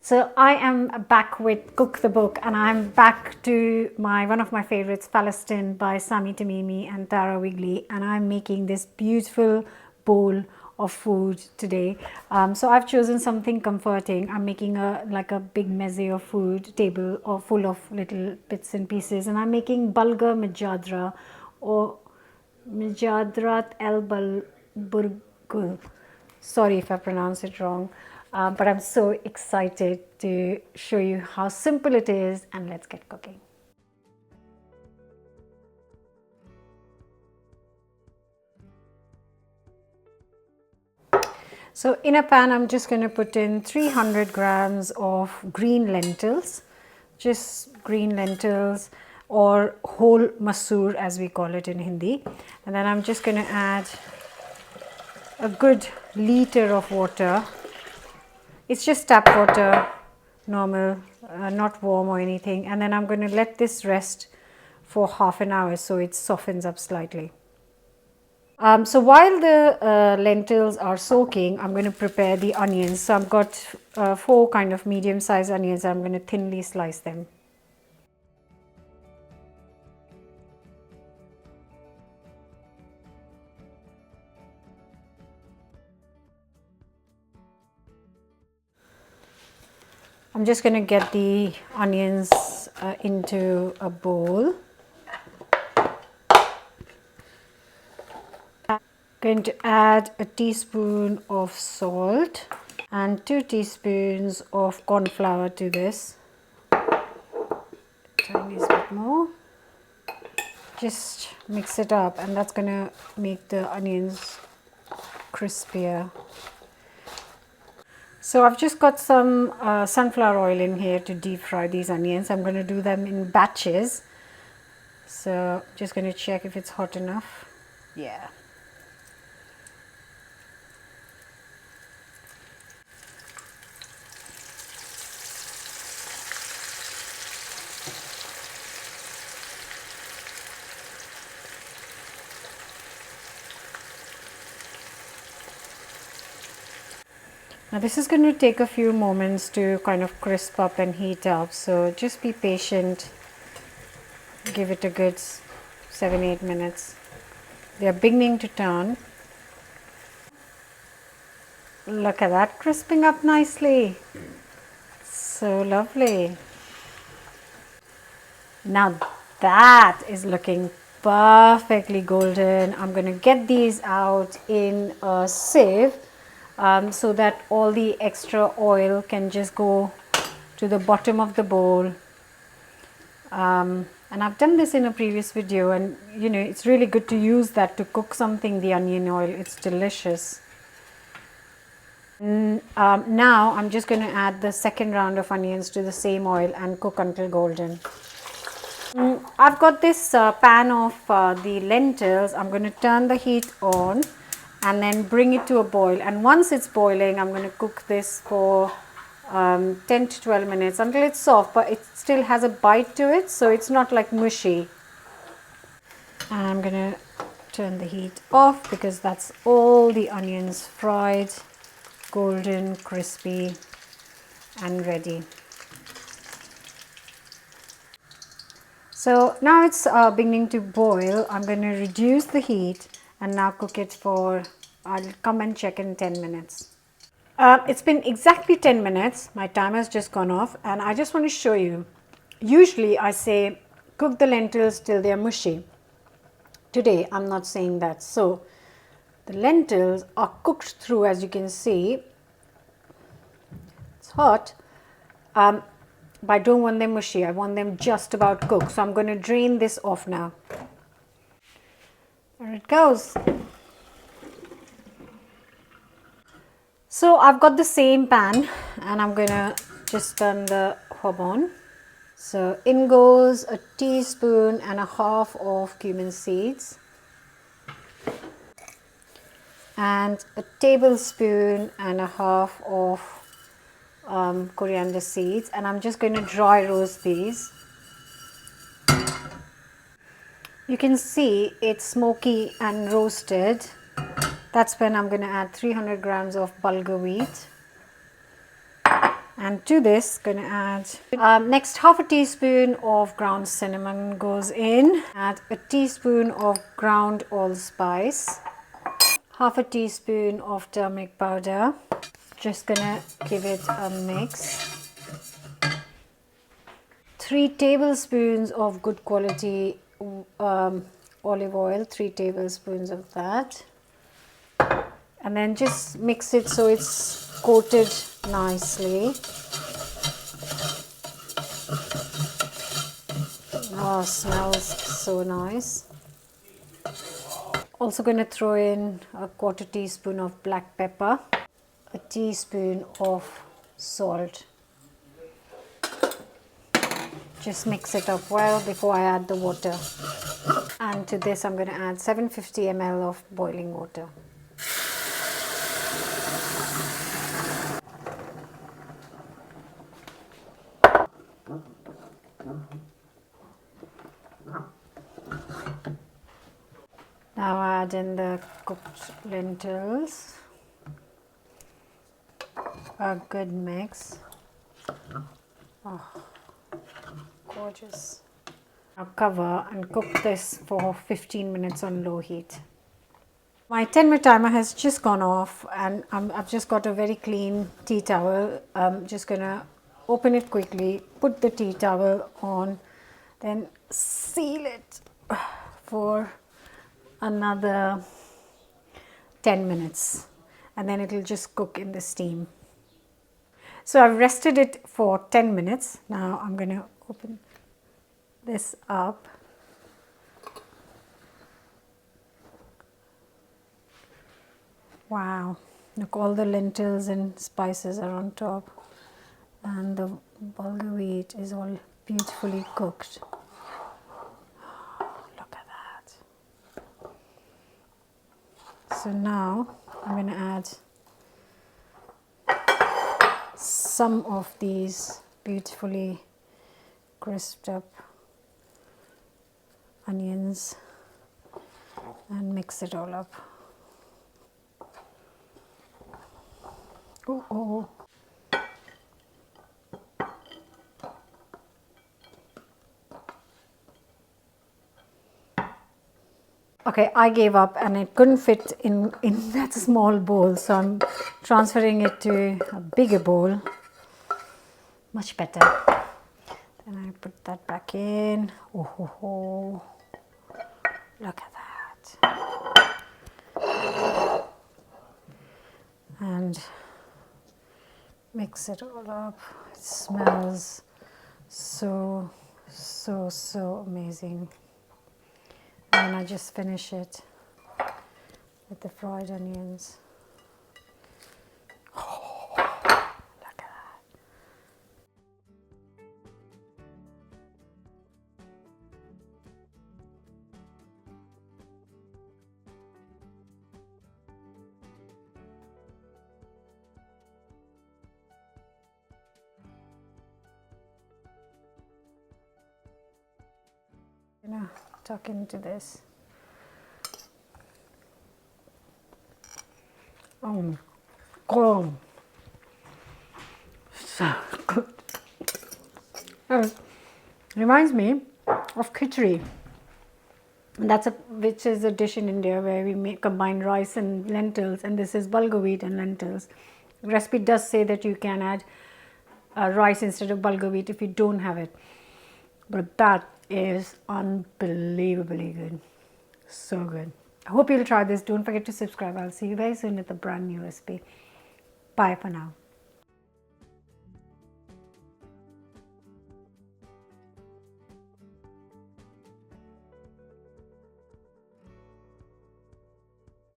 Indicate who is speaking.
Speaker 1: So I am back with Cook the Book, and I'm back to one of my favorites, Falastin by Sami, Tamimi and Tara Wigley, and I'm making this beautiful bowl of food today. So I've chosen something comforting. I'm making a big meze of food table or full of little bits and pieces, and I'm making Bulgur Mejadra or Mejadrat el Bulgur. Sorry if I pronounce it wrong, but I'm so excited to show you how simple it is, and let's get cooking. So in a pan, I'm just going to put in 300 grams of green lentils, just green lentils or whole masoor as we call it in Hindi. And then I'm just going to add a good liter of water. It's just tap water, normal, not warm or anything. And then I'm going to let this rest for half an hour so it softens up slightly. So while the lentils are soaking, I'm going to prepare the onions. So I've got 4 kind of medium-sized onions. I'm going to thinly slice them. I'm just going to get the onions into a bowl. I'm going to add a teaspoon of salt and 2 teaspoons of corn flour to this. Tiny bit more. Just mix it up, and that's going to make the onions crispier. So I've just got some sunflower oil in here to deep fry these onions. I'm going to do them in batches. So just going to check if it's hot enough. Yeah. Now this is going to take a few moments to kind of crisp up and heat up, so just be patient. Give it a good 7-8 minutes. They are beginning to turn. Look at that, crisping up nicely. So lovely. Now that is looking perfectly golden. I'm going to get these out in a sieve. So that all the extra oil can just go to the bottom of the bowl. And I've done this in a previous video, and you know, it's really good to use that to cook something, the onion oil. It's delicious. Now I'm just going to add the second round of onions to the same oil and cook until golden. I've got this pan of the lentils. I'm going to turn the heat on and then bring it to a boil, and once it's boiling, I'm going to cook this for 10 to 12 minutes until it's soft, but it still has a bite to it, so it's not like mushy. And I'm going to turn the heat off because that's all the onions fried, golden, crispy and ready. So now it's beginning to boil. I'm going to reduce the heat and now cook it for, I'll come and check in 10 minutes. It's been exactly 10 minutes. My timer has just gone off, and I just want to show you. Usually I say cook the lentils till they are mushy. Today I'm not saying that. So the lentils are cooked through, as you can see. It's hot. But I don't want them mushy. I want them just about cooked. So I'm going to drain this off now. There it goes. So I've got the same pan, and I'm going to just turn the hob on. So in goes a teaspoon and a half of cumin seeds and a tablespoon and a half of coriander seeds, and I'm just going to dry roast these. You can see it's smoky and roasted. That's when I'm going to add 300 grams of bulgur wheat. And to this, gonna add next half a teaspoon of ground cinnamon goes in. Add a teaspoon of ground allspice, half a teaspoon of turmeric powder. Just gonna give it a mix. 3 tablespoons of good quality olive oil, 3 tablespoons of that. And then just mix it so it's coated nicely. Oh, smells so nice. Also going to throw in a quarter teaspoon of black pepper, a teaspoon of salt. Just mix it up well before I add the water. And to this I'm going to add 750 ml of boiling water. Now add in the cooked lentils. A good mix. Oh, gorgeous. Now cover and cook this for 15 minutes on low heat. My 10-minute timer has just gone off and I've just got a very clean tea towel. I'm just gonna open it quickly, put the tea towel on, then seal it for another 10 minutes and then it'll just cook in the steam. So I've rested it for 10 minutes. Now I'm going to open this up. Wow, look, all the lentils and spices are on top and the bulgur wheat is all beautifully cooked. Look at that. So now I'm going to add some of these beautifully crisped up onions and mix it all up. Oh. Okay, I gave up and it couldn't fit in that small bowl, so I'm transferring it to a bigger bowl. Much better. Then I put that back in. Oh. Look at that. And mix it all up. It smells so amazing. And I just finish it with the fried onions. Oh, look at that. Gonna tuck into this. Oh, God. So good. Reminds me of khichdi. Which is a dish in India where we combine rice and lentils, and this is bulgur wheat and lentils. The recipe does say that you can add rice instead of bulgur wheat if you don't have it, but that is unbelievably good. So good. I hope you'll try this. Don't forget to subscribe. I'll see you very soon with a brand new recipe. Bye for now.